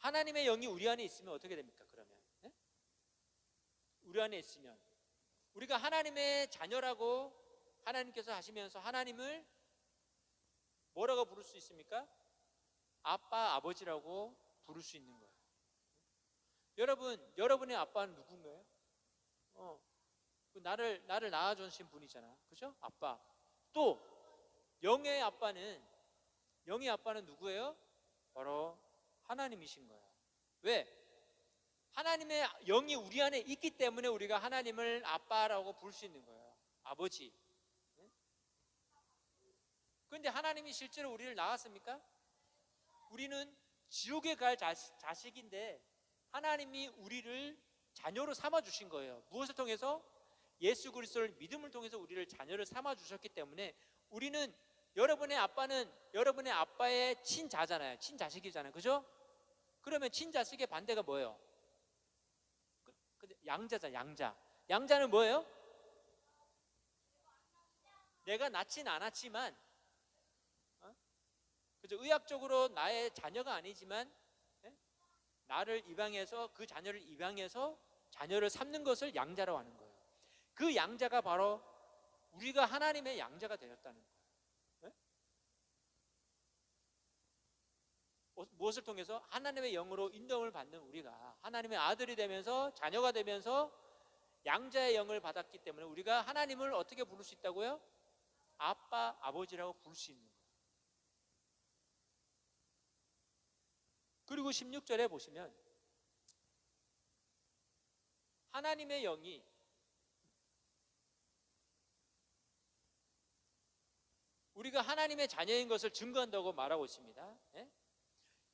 하나님의 영이 우리 안에 있으면 어떻게 됩니까? 그러면 우리 안에 있으면 우리가 하나님의 자녀라고 하나님께서 하시면서 하나님을 뭐라고 부를 수 있습니까? 아빠, 아버지라고 부를 수 있는 거예요. 여러분의 아빠는 누군가요? 나를 낳아주신 분이잖아, 그죠? 아빠. 또 영의 아빠는 누구예요? 바로 하나님이신 거예요. 왜? 하나님의 영이 우리 안에 있기 때문에 우리가 하나님을 아빠라고 부를 수 있는 거예요. 아버지. 그런데 하나님이 실제로 우리를 낳았습니까? 우리는 지옥에 갈 자식인데 하나님이 우리를 자녀로 삼아 주신 거예요. 무엇을 통해서? 예수 그리스도를 믿음을 통해서 우리를 자녀를 삼아 주셨기 때문에 우리는, 여러분의 아빠는 여러분의 아빠의 친자잖아요. 친자식이잖아요, 그죠? 그러면 친자식의 반대가 뭐예요? 양자잖아. 양자는 뭐예요? 내가 낳진 않았지만, 그죠? 의학적으로 나의 자녀가 아니지만 나를 입양해서, 그 자녀를 입양해서 자녀를 삼는 것을 양자라고 하는 거예요. 그 양자가 바로 우리가 하나님의 양자가 되었다는 거예요. 무엇을 통해서? 하나님의 영으로 인정을 받는 우리가 하나님의 아들이 되면서, 자녀가 되면서 양자의 영을 받았기 때문에 우리가 하나님을 어떻게 부를 수 있다고요? 아빠, 아버지라고 부를 수 있는 거예요. 그리고 16절에 보시면 하나님의 영이 우리가 하나님의 자녀인 것을 증거한다고 말하고 있습니다.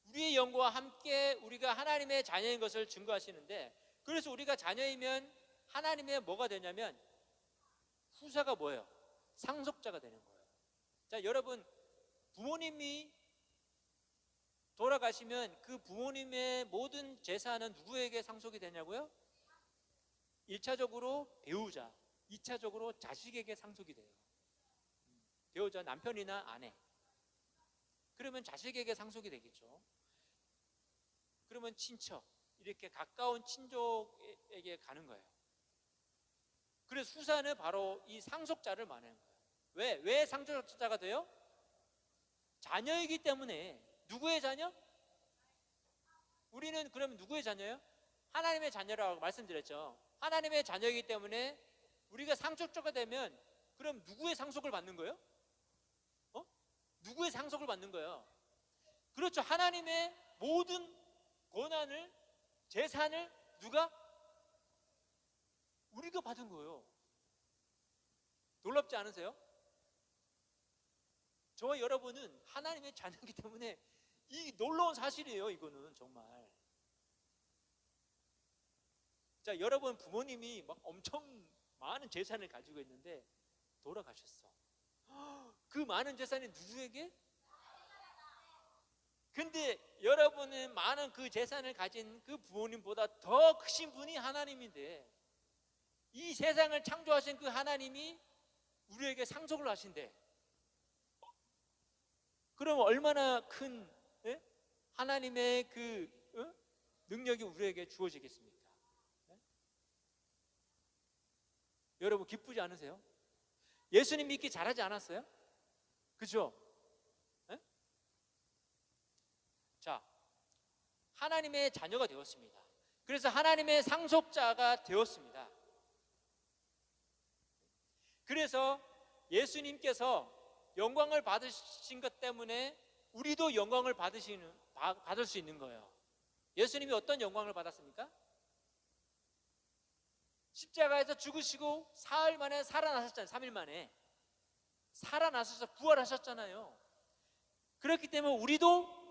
우리의 영과 함께 우리가 하나님의 자녀인 것을 증거하시는데, 그래서 우리가 자녀이면 하나님의 뭐가 되냐면 후사가 뭐예요? 상속자가 되는 거예요. 자, 여러분, 부모님이 돌아가시면 그 부모님의 모든 재산은 누구에게 상속이 되냐고요? 1차적으로 배우자, 2차적으로 자식에게 상속이 돼요. 배우자, 남편이나 아내. 그러면 자식에게 상속이 되겠죠. 그러면 친척, 이렇게 가까운 친족에게 가는 거예요. 그래서 후사는 바로 이 상속자를 말하는 거예요. 왜 상속자가 돼요? 자녀이기 때문에. 누구의 자녀? 우리는 그러면 누구의 자녀예요? 하나님의 자녀라고 말씀드렸죠. 하나님의 자녀이기 때문에 우리가 상속자가 되면 그럼 누구의 상속을 받는 거예요? 누구의 상속을 받는 거예요? 그렇죠. 하나님의 모든 권한을, 재산을 누가? 우리가 받은 거예요. 놀랍지 않으세요? 저와 여러분은 하나님의 자녀이기 때문에 이 놀라운 사실이에요. 이거는 정말. 자, 여러분 부모님이 막 엄청 많은 재산을 가지고 있는데 돌아가셨어. 그 많은 재산이 누구에게? 근데 여러분은 많은 그 재산을 가진 그 부모님보다 더 크신 분이 하나님인데, 이 세상을 창조하신 그 하나님이 우리에게 상속을 하신대. 그럼 얼마나 큰 하나님의 그 능력이 우리에게 주어지겠습니까? 여러분 기쁘지 않으세요? 예수님 믿기 잘하지 않았어요? 그죠? 자, 하나님의 자녀가 되었습니다. 그래서 하나님의 상속자가 되었습니다. 그래서 예수님께서 영광을 받으신 것 때문에 우리도 영광을 받을 수 있는 거예요. 예수님이 어떤 영광을 받았습니까? 십자가에서 죽으시고 사흘 만에 살아나셨잖아요. 3일 만에 살아나셔서 부활하셨잖아요. 그렇기 때문에 우리도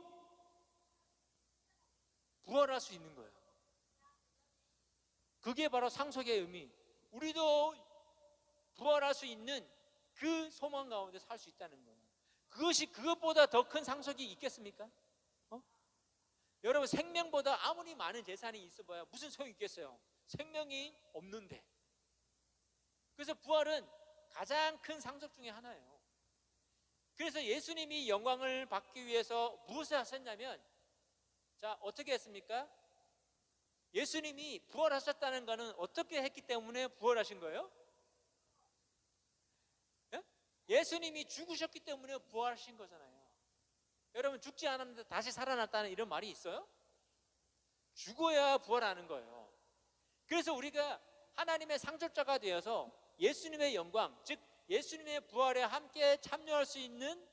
부활할 수 있는 거예요. 그게 바로 상속의 의미. 우리도 부활할 수 있는 그 소망 가운데 살 수 있다는 거예요. 그것보다 더 큰 상속이 있겠습니까? 여러분, 생명보다 아무리 많은 재산이 있어봐야 무슨 소용이 있겠어요? 생명이 없는데. 그래서 부활은 가장 큰 상속 중에 하나예요. 그래서 예수님이 영광을 받기 위해서 무엇을 하셨냐면 자, 어떻게 했습니까? 예수님이 부활하셨다는 것은 어떻게 했기 때문에 부활하신 거예요? 예? 예수님이 죽으셨기 때문에 부활하신 거잖아요. 여러분, 죽지 않았는데 다시 살아났다는 이런 말이 있어요? 죽어야 부활하는 거예요. 그래서 우리가 하나님의 상속자가 되어서 예수님의 영광, 즉 예수님의 부활에 함께 참여할 수 있는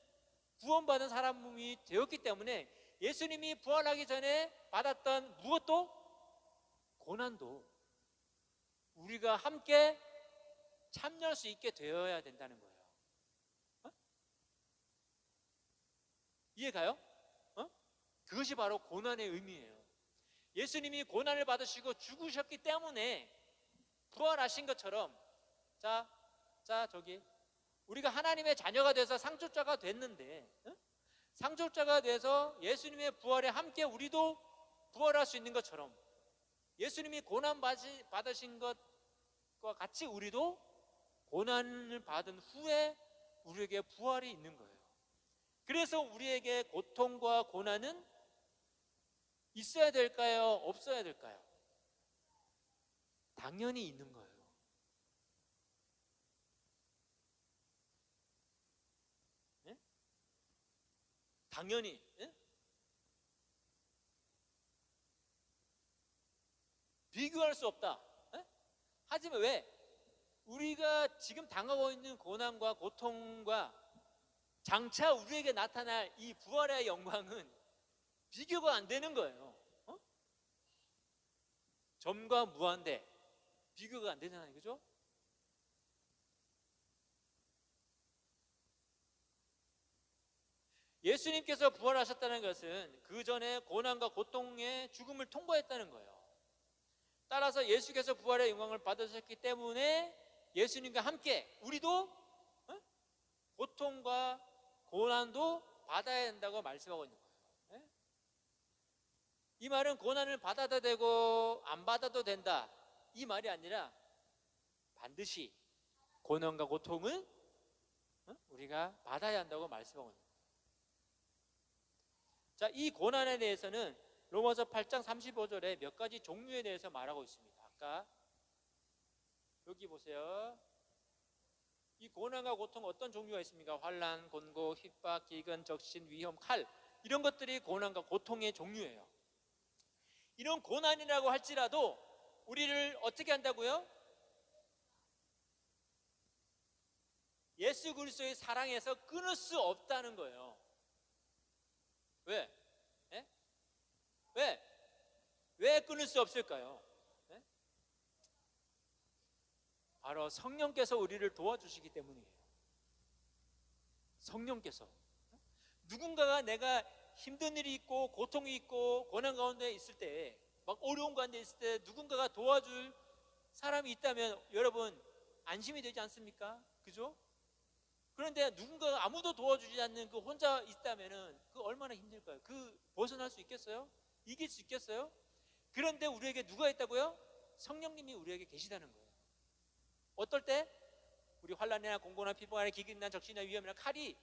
구원받은 사람이 되었기 때문에 예수님이 부활하기 전에 받았던 무엇도, 고난도 우리가 함께 참여할 수 있게 되어야 된다는 거예요. 어? 이해가요? 어? 그것이 바로 고난의 의미예요. 예수님이 고난을 받으시고 죽으셨기 때문에 부활하신 것처럼, 자 저기 우리가 하나님의 자녀가 돼서 상속자가 됐는데, 상속자가 돼서 예수님의 부활에 함께 우리도 부활할 수 있는 것처럼 예수님이 고난 받으신 것과 같이 우리도 고난을 받은 후에 우리에게 부활이 있는 거예요. 그래서 우리에게 고통과 고난은 있어야 될까요? 없어야 될까요? 당연히 있는 거예요. 예? 당연히. 예? 비교할 수 없다. 예? 하지만 왜? 우리가 지금 당하고 있는 고난과 고통과 장차 우리에게 나타날 이 부활의 영광은 비교가 안 되는 거예요. 어? 점과 무한대 비교가 안 되잖아요. 그죠? 예수님께서 부활하셨다는 것은 그 전에 고난과 고통의 죽음을 통과했다는 거예요. 따라서 예수께서 부활의 영광을 받으셨기 때문에 예수님과 함께 우리도 고통과 고난도 받아야 된다고 말씀하고 있는 거예요. 이 말은 고난을 받아도 되고 안 받아도 된다, 이 말이 아니라 반드시 고난과 고통은 우리가 받아야 한다고 말씀하고 있는 거예요. 자, 이 고난에 대해서는 로마서 8장 35절에 몇 가지 종류에 대해서 말하고 있습니다. 아까 여기 보세요. 이 고난과 고통 어떤 종류가 있습니까? 환난, 곤고, 핍박, 기근, 적신, 위험, 칼, 이런 것들이 고난과 고통의 종류예요. 이런 고난이라고 할지라도 우리를 어떻게 한다고요? 예수 그리스도의 사랑에서 끊을 수 없다는 거예요. 왜? 예? 왜? 왜 끊을 수 없을까요? 예? 바로 성령께서 우리를 도와주시기 때문이에요. 성령께서. 누군가가 내가 힘든 일이 있고 고통이 있고 고난 가운데 있을 때, 막 어려운 가운데 있을 때 누군가가 도와줄 사람이 있다면 여러분 안심이 되지 않습니까? 그죠? 그런데 누군가가 아무도 도와주지 않는 그 혼자 있다면은 그 얼마나 힘들까요? 그 벗어날 수 있겠어요? 이길 수 있겠어요? 그런데 우리에게 누가 있다고요? 성령님이 우리에게 계시다는 거예요. 어떨 때? 우리 환난이나 공고나 핍박이나 기근이나 적신이나 위험이나 칼이,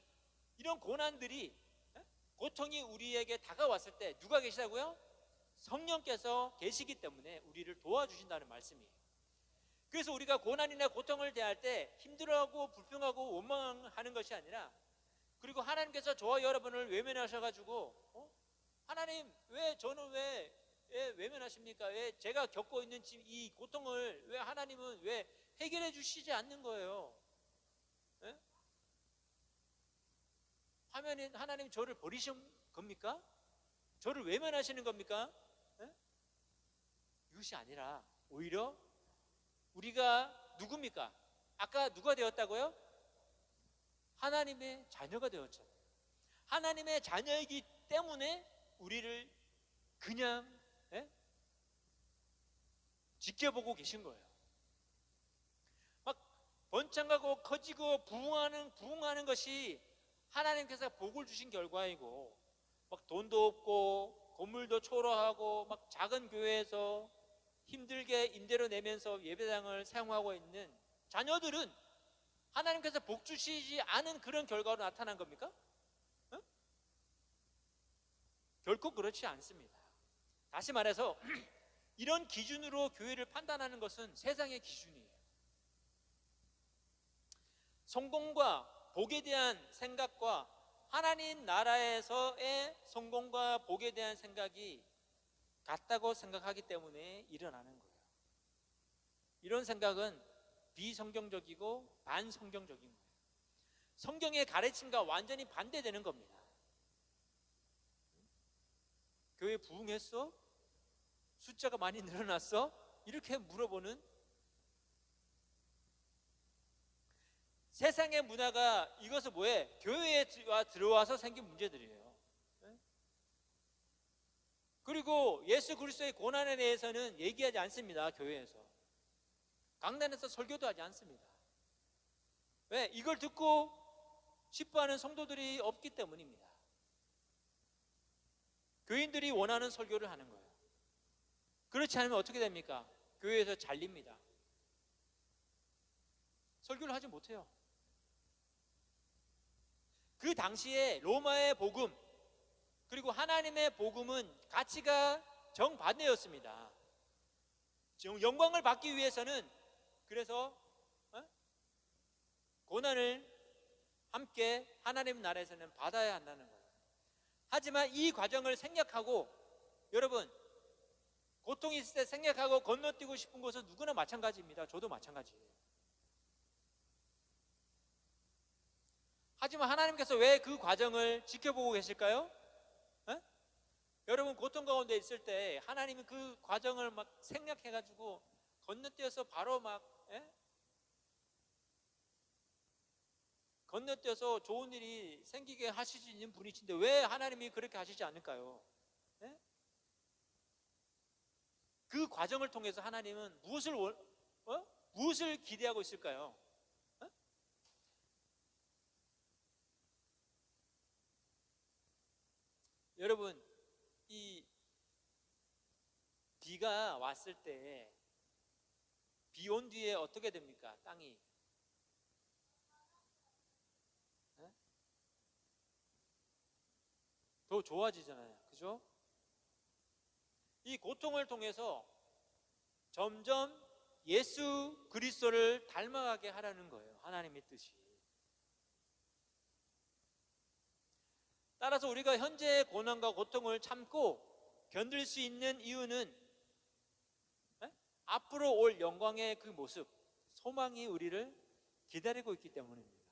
이런 고난들이, 고통이 우리에게 다가왔을 때 누가 계시다고요? 성령께서 계시기 때문에 우리를 도와주신다는 말씀이에요. 그래서 우리가 고난이나 고통을 대할 때 힘들어하고 불평하고 원망하는 것이 아니라, 그리고 하나님께서 저와 여러분을 외면하셔가지고 하나님 왜 저는 왜 외면하십니까? 왜 제가 겪고 있는 이 고통을 왜 하나님은 왜 해결해 주시지 않는 거예요? 예? 하면은 하나님 저를 버리신 겁니까? 저를 외면하시는 겁니까? 예? 이것이 아니라 오히려 우리가 누굽니까? 아까 누가 되었다고요? 하나님의 자녀가 되었잖아요. 하나님의 자녀이기 때문에 우리를 그냥 지켜보고 계신 거예요. 막 번창하고 커지고 부흥하는 것이 하나님께서 복을 주신 결과이고, 막 돈도 없고 건물도 초라하고 막 작은 교회에서 힘들게 임대료 내면서 예배당을 사용하고 있는 자녀들은 하나님께서 복 주시지 않은 그런 결과로 나타난 겁니까? 결코 그렇지 않습니다. 다시 말해서 이런 기준으로 교회를 판단하는 것은 세상의 기준이에요. 성공과 복에 대한 생각과 하나님 나라에서의 성공과 복에 대한 생각이 같다고 생각하기 때문에 일어나는 거예요. 이런 생각은 비성경적이고 반성경적인 거예요. 성경의 가르침과 완전히 반대되는 겁니다. 교회 부흥했어? 숫자가 많이 늘어났어? 이렇게 물어보는 세상의 문화가 이것은 뭐해? 교회에 들어와서 생긴 문제들이에요. 그리고 예수 그리스도의 고난에 대해서는 얘기하지 않습니다. 교회에서 강단에서 설교도 하지 않습니다. 왜? 이걸 듣고 싶어하는 성도들이 없기 때문입니다. 교인들이 원하는 설교를 하는 거예요. 그렇지 않으면 어떻게 됩니까? 교회에서 잘립니다. 설교를 하지 못해요. 그 당시에 로마의 복음 그리고 하나님의 복음은 가치가 정반대였습니다. 영광을 받기 위해서는 그래서 고난을 함께 하나님 나라에서는 받아야 한다는 거예요. 하지만 이 과정을 생략하고, 여러분 고통이 있을 때 생략하고 건너뛰고 싶은 것은 누구나 마찬가지입니다. 저도 마찬가지예요. 하지만 하나님께서 왜 그 과정을 지켜보고 계실까요? 여러분 고통 가운데 있을 때 하나님이 그 과정을 막 생략해가지고 건너뛰어서 바로 막 건너뛰어서 좋은 일이 생기게 하실 수 있는 분이신데 왜 하나님이 그렇게 하시지 않을까요? 그 과정을 통해서 하나님은 무엇을 기대하고 있을까요? 여러분, 이 비가 왔을 때 비 온 뒤에 어떻게 됩니까? 땅이 더 좋아지잖아요. 그죠? 이 고통을 통해서 점점 예수 그리스도를 닮아가게 하라는 거예요. 하나님의 뜻이. 따라서 우리가 현재의 고난과 고통을 참고 견딜 수 있는 이유는 앞으로 올 영광의 그 모습, 소망이 우리를 기다리고 있기 때문입니다.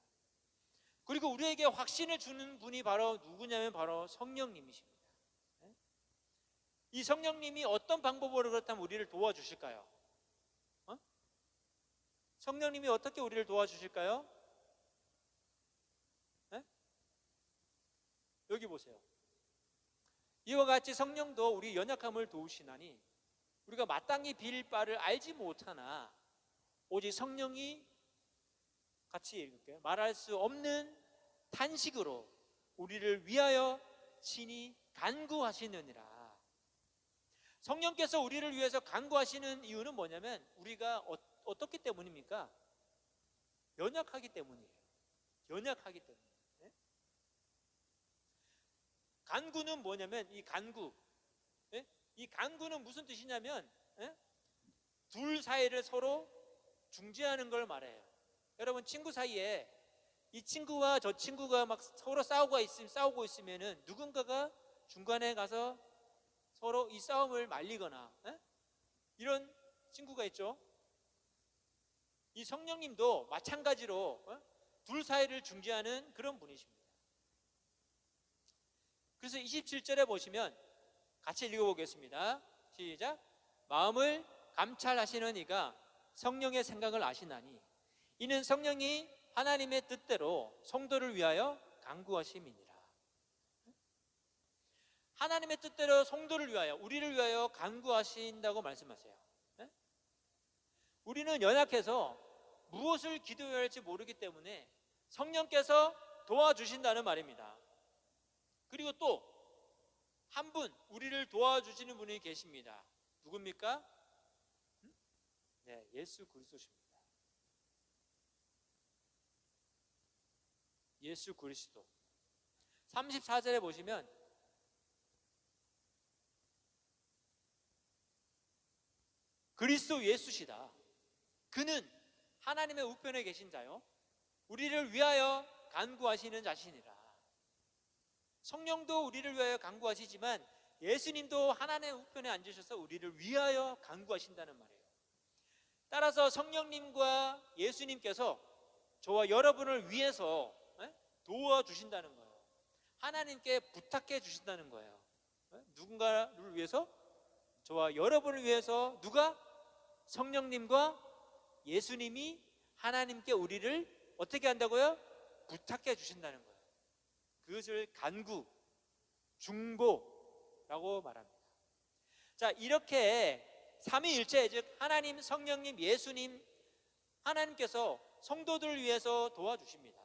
그리고 우리에게 확신을 주는 분이 바로 누구냐면 바로 성령님이십니다. 이 성령님이 어떤 방법으로 그렇다면 우리를 도와주실까요? 성령님이 어떻게 우리를 도와주실까요? 여기 보세요. 이와 같이 성령도 우리 연약함을 도우시나니 우리가 마땅히 빌 바를 알지 못하나 오직 성령이, 같이 읽을게요. 말할 수 없는 탄식으로 우리를 위하여 친히 간구하시느니라. 성령께서 우리를 위해서 간구하시는 이유는 뭐냐면 우리가 어떻기 때문입니까? 연약하기 때문이에요. 연약하기 때문에. 간구는 뭐냐면 이 간구는 무슨 뜻이냐면 둘 사이를 서로 중재하는 걸 말해요. 여러분 친구 사이에 이 친구와 저 친구가 막 서로 싸우고 있으면은 누군가가 중간에 가서 서로 이 싸움을 말리거나 이런 친구가 있죠. 이 성령님도 마찬가지로 둘 사이를 중재하는 그런 분이십니다. 그래서 27절에 보시면 같이 읽어보겠습니다. 시작. 마음을 감찰하시는 이가 성령의 생각을 아시나니 이는 성령이 하나님의 뜻대로 성도를 위하여 간구하심이니라. 하나님의 뜻대로 성도를 위하여, 우리를 위하여 간구하신다고 말씀하세요. 우리는 연약해서 무엇을 기도해야 할지 모르기 때문에 성령께서 도와주신다는 말입니다. 그리고 또 한 분, 우리를 도와주시는 분이 계십니다. 누굽니까? 네, 예수 그리스도십니다. 예수 그리스도. 34절에 보시면 그리스도 예수시다. 그는 하나님의 우편에 계신 자요 우리를 위하여 간구하시는 자신이라. 성령도 우리를 위하여 간구하시지만 예수님도 하나님의 우편에 앉으셔서 우리를 위하여 간구하신다는 말이에요. 따라서 성령님과 예수님께서 저와 여러분을 위해서 도와주신다는 거예요. 하나님께 부탁해 주신다는 거예요. 누군가를 위해서? 저와 여러분을 위해서 누가? 성령님과 예수님이 하나님께 우리를 어떻게 한다고요? 부탁해 주신다는 거예요. 그것을 간구, 중보라고 말합니다. 자, 이렇게 삼위일체, 즉 하나님, 성령님, 예수님, 하나님께서 성도들을 위해서 도와주십니다.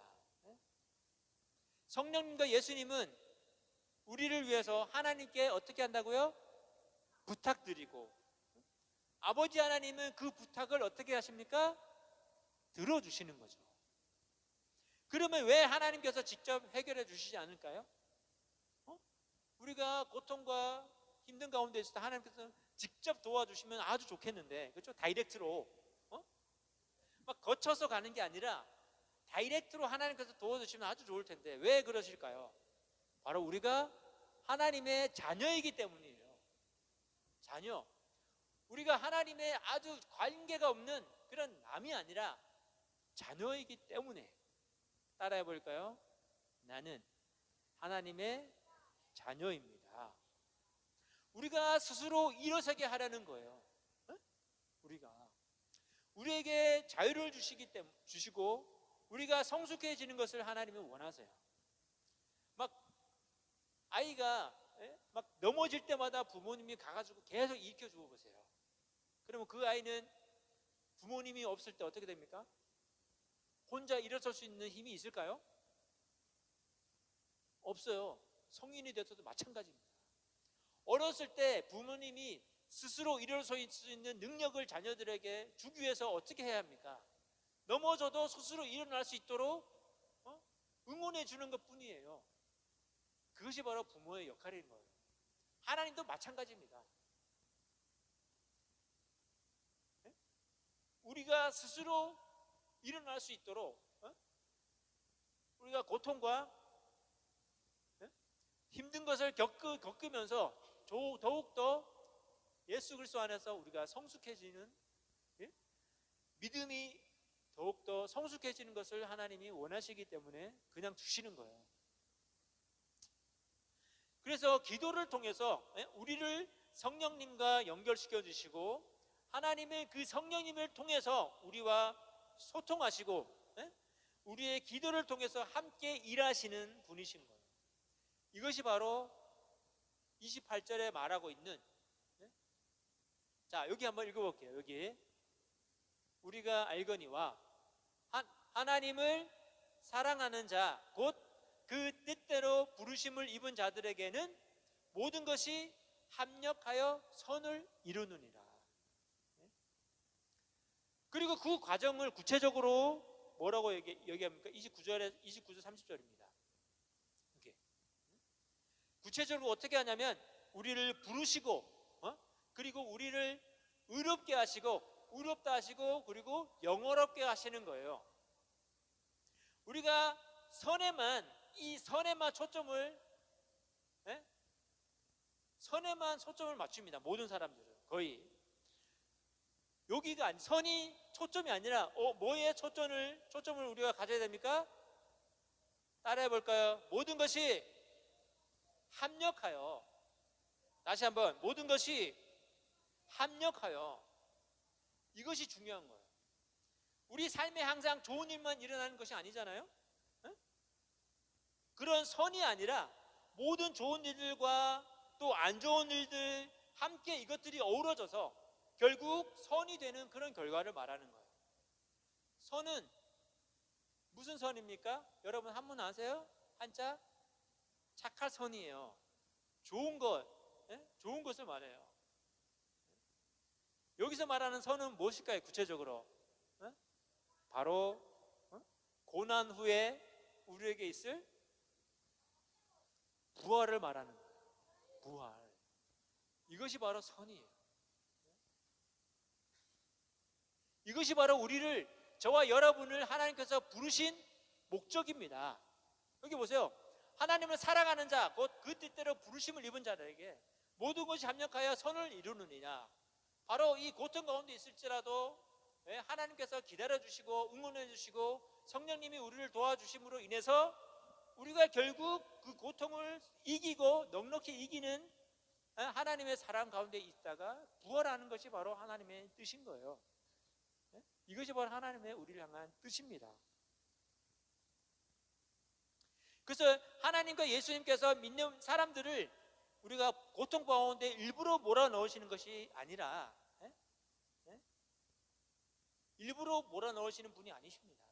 성령님과 예수님은 우리를 위해서 하나님께 어떻게 한다고요? 부탁드리고, 아버지 하나님은 그 부탁을 어떻게 하십니까? 들어주시는 거죠. 그러면 왜 하나님께서 직접 해결해 주시지 않을까요? 우리가 고통과 힘든 가운데 있을 때 하나님께서 직접 도와주시면 아주 좋겠는데, 그렇죠? 다이렉트로 막 거쳐서 가는 게 아니라 다이렉트로 하나님께서 도와주시면 아주 좋을 텐데 왜 그러실까요? 바로 우리가 하나님의 자녀이기 때문이에요. 자녀. 우리가 하나님의 아주 관계가 없는 그런 남이 아니라 자녀이기 때문에. 따라해 볼까요? 나는 하나님의 자녀입니다. 우리가 스스로 일어서게 하라는 거예요. 우리에게 자유를 주시고 우리가 성숙해지는 것을 하나님은 원하세요. 막 아이가 막 넘어질 때마다 부모님이 가가지고 계속 일으켜주고 보세요. 그러면 그 아이는 부모님이 없을 때 어떻게 됩니까? 혼자 일어설 수 있는 힘이 있을까요? 없어요. 성인이 돼서도 마찬가지입니다. 어렸을 때 부모님이 스스로 일어설 수 있는 능력을 자녀들에게 주기 위해서 어떻게 해야 합니까? 넘어져도 스스로 일어날 수 있도록 응원해 주는 것 뿐이에요. 그것이 바로 부모의 역할인 거예요. 하나님도 마찬가지입니다. 우리가 스스로 일어날 수 있도록 우리가 고통과 힘든 것을 겪으면서 더욱더 예수 그리스도 안에서 우리가 성숙해지는, 믿음이 더욱더 성숙해지는 것을 하나님이 원하시기 때문에 그냥 주시는 거예요. 그래서 기도를 통해서 우리를 성령님과 연결시켜 주시고 하나님의 그 성령님을 통해서 우리와 소통하시고 우리의 기도를 통해서 함께 일하시는 분이신 거예요. 이것이 바로 28절에 말하고 있는, 자, 여기 한번 읽어볼게요. 여기 우리가 알거니와 하나님을 사랑하는 자 곧 그 뜻대로 부르심을 입은 자들에게는 모든 것이 합력하여 선을 이루느니라. 그리고 그 과정을 구체적으로 뭐라고 얘기합니까? 29절 30절입니다. 이렇게 구체적으로 어떻게 하냐면 우리를 부르시고 그리고 우리를 의롭게 하시고 의롭다 하시고 그리고 영어롭게 하시는 거예요. 우리가 이 선에만 초점을 맞춥니다. 모든 사람들은 거의. 여기가 선이 초점이 아니라 뭐에 초점을 우리가 가져야 됩니까? 따라해 볼까요? 모든 것이 합력하여. 다시 한번, 모든 것이 합력하여. 이것이 중요한 거예요. 우리 삶에 항상 좋은 일만 일어나는 것이 아니잖아요. 그런 선이 아니라 모든 좋은 일들과 또 안 좋은 일들 함께 이것들이 어우러져서 결국 선이 되는 그런 결과를 말하는 거예요. 선은 무슨 선입니까? 여러분 한문 아세요? 한자? 착할 선이에요. 좋은 것을 말해요. 여기서 말하는 선은 무엇일까요? 구체적으로 바로 고난 후에 우리에게 있을 부활을 말하는 거예요. 부활. 이것이 바로 선이에요. 이것이 바로 우리를, 저와 여러분을 하나님께서 부르신 목적입니다. 여기 보세요. 하나님을 사랑하는 자, 곧 그 뜻대로 부르심을 입은 자들에게 모든 것이 합력하여 선을 이루느니라. 바로 이 고통 가운데 있을지라도 하나님께서 기다려주시고 응원해주시고 성령님이 우리를 도와주심으로 인해서 우리가 결국 그 고통을 이기고 넉넉히 이기는 하나님의 사랑 가운데 있다가 부활하는 것이 바로 하나님의 뜻인 거예요. 이것이 바로 하나님의 우리를 향한 뜻입니다. 그래서 하나님과 예수님께서 믿는 사람들을 우리가 고통 가운데 일부러 몰아넣으시는 것이 아니라 일부러 몰아넣으시는 분이 아니십니다.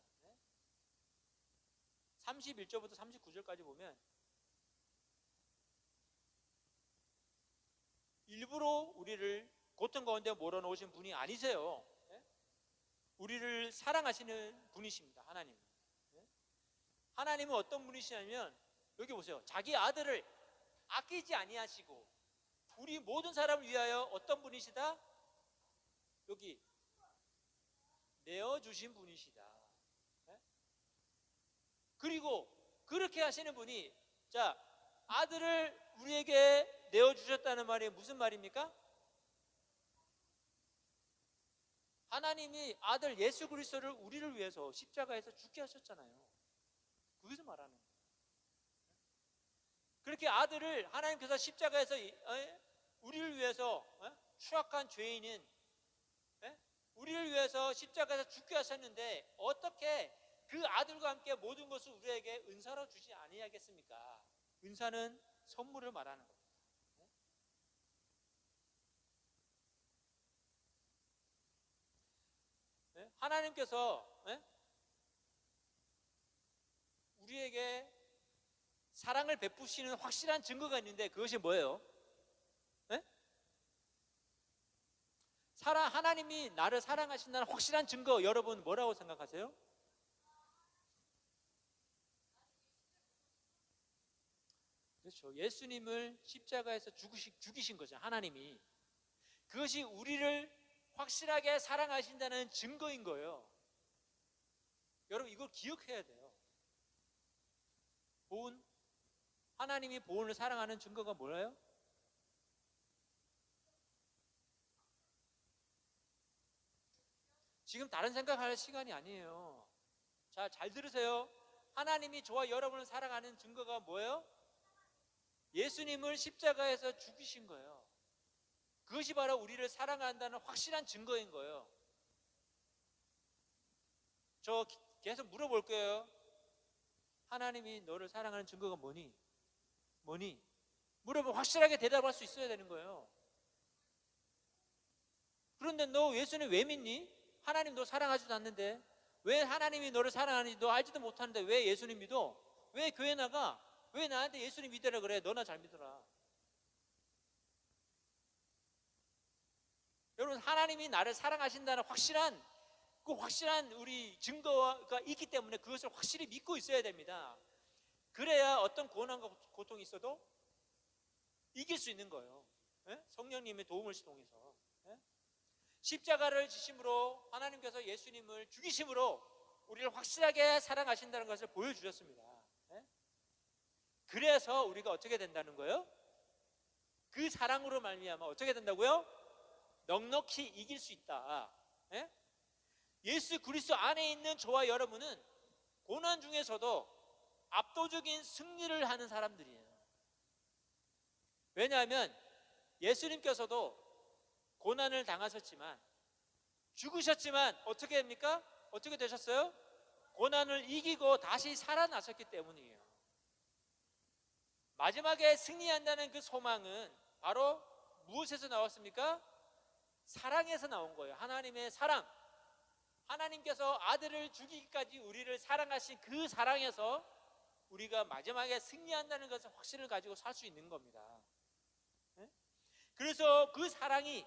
31절부터 39절까지 보면 일부러 우리를 고통 가운데 몰아넣으신 분이 아니세요. 우리를 사랑하시는 분이십니다. 하나님. 하나님은 어떤 분이시냐면 여기 보세요. 자기 아들을 아끼지 아니하시고 우리 모든 사람을 위하여 어떤 분이시다? 여기 내어주신 분이시다. 그리고 그렇게 하시는 분이, 자, 아들을 우리에게 내어주셨다는 말이 무슨 말입니까? 하나님이 아들 예수 그리스도를 우리를 위해서 십자가에서 죽게 하셨잖아요. 그것을 말하는 거예요. 그렇게 아들을 하나님께서 십자가에서 우리를 위해서, 추악한 죄인인 우리를 위해서 십자가에서 죽게 하셨는데 어떻게 그 아들과 함께 모든 것을 우리에게 은사로 주지 아니하겠습니까? 은사는 선물을 말하는 겁니다. 하나님께서 우리에게 사랑을 베푸시는 확실한 증거가 있는데 그것이 뭐예요? 하나님이 나를 사랑하신다는 확실한 증거, 여러분 뭐라고 생각하세요? 그렇죠. 예수님을 십자가에서 죽이신 거죠. 하나님이. 그것이 우리를 확실하게 사랑하신다는 증거인 거예요. 여러분 이걸 기억해야 돼요. 보은, 하나님이 보은을 사랑하는 증거가 뭐예요? 지금 다른 생각할 시간이 아니에요. 자, 잘 들으세요. 하나님이 저와 여러분을 사랑하는 증거가 뭐예요? 예수님을 십자가에서 죽이신 거예요. 그것이 바로 우리를 사랑한다는 확실한 증거인 거예요. 저 계속 물어볼 거예요. 하나님이 너를 사랑하는 증거가 뭐니? 뭐니? 물어보면 확실하게 대답할 수 있어야 되는 거예요. 그런데 너 예수님 왜 믿니? 하나님 너 사랑하지도 않는데, 왜 하나님이 너를 사랑하는지 너 알지도 못하는데 왜 예수님 믿어? 왜 교회 나가? 왜 나한테 예수님 믿으라 그래? 너나 잘 믿어라. 여러분, 하나님이 나를 사랑하신다는 확실한 우리 증거가 있기 때문에 그것을 확실히 믿고 있어야 됩니다. 그래야 어떤 고난과 고통이 있어도 이길 수 있는 거예요. 성령님의 도움을 통해서. 십자가를 지심으로 하나님께서 예수님을 죽이심으로 우리를 확실하게 사랑하신다는 것을 보여주셨습니다. 그래서 우리가 어떻게 된다는 거예요? 그 사랑으로 말미암아 어떻게 된다고요? 넉넉히 이길 수 있다. 예수 그리스도 안에 있는 저와 여러분은 고난 중에서도 압도적인 승리를 하는 사람들이에요. 왜냐하면 예수님께서도 고난을 당하셨지만, 죽으셨지만 어떻게 됩니까? 어떻게 되셨어요? 고난을 이기고 다시 살아나셨기 때문이에요. 마지막에 승리한다는 그 소망은 바로 무엇에서 나왔습니까? 사랑에서 나온 거예요. 하나님의 사랑. 하나님께서 아들을 죽이기까지 우리를 사랑하신 그 사랑에서 우리가 마지막에 승리한다는 것을 확신을 가지고 살 수 있는 겁니다. 그래서 그 사랑이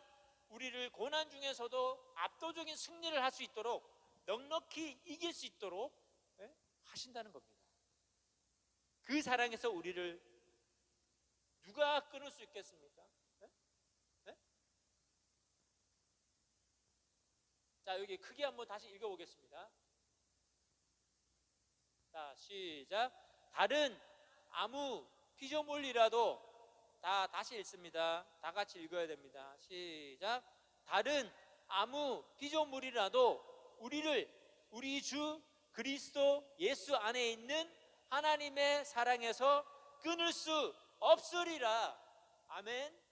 우리를 고난 중에서도 압도적인 승리를 할 수 있도록, 넉넉히 이길 수 있도록 하신다는 겁니다. 그 사랑에서 우리를 누가 끊을 수 있겠습니까? 자, 여기 크게 한번 다시 읽어보겠습니다. 자, 시작. 다른 아무 피조물이라도, 다시 읽습니다. 다 같이 읽어야 됩니다. 시작. 다른 아무 피조물이라도 우리 주 그리스도 예수 안에 있는 하나님의 사랑에서 끊을 수 없으리라. 아멘.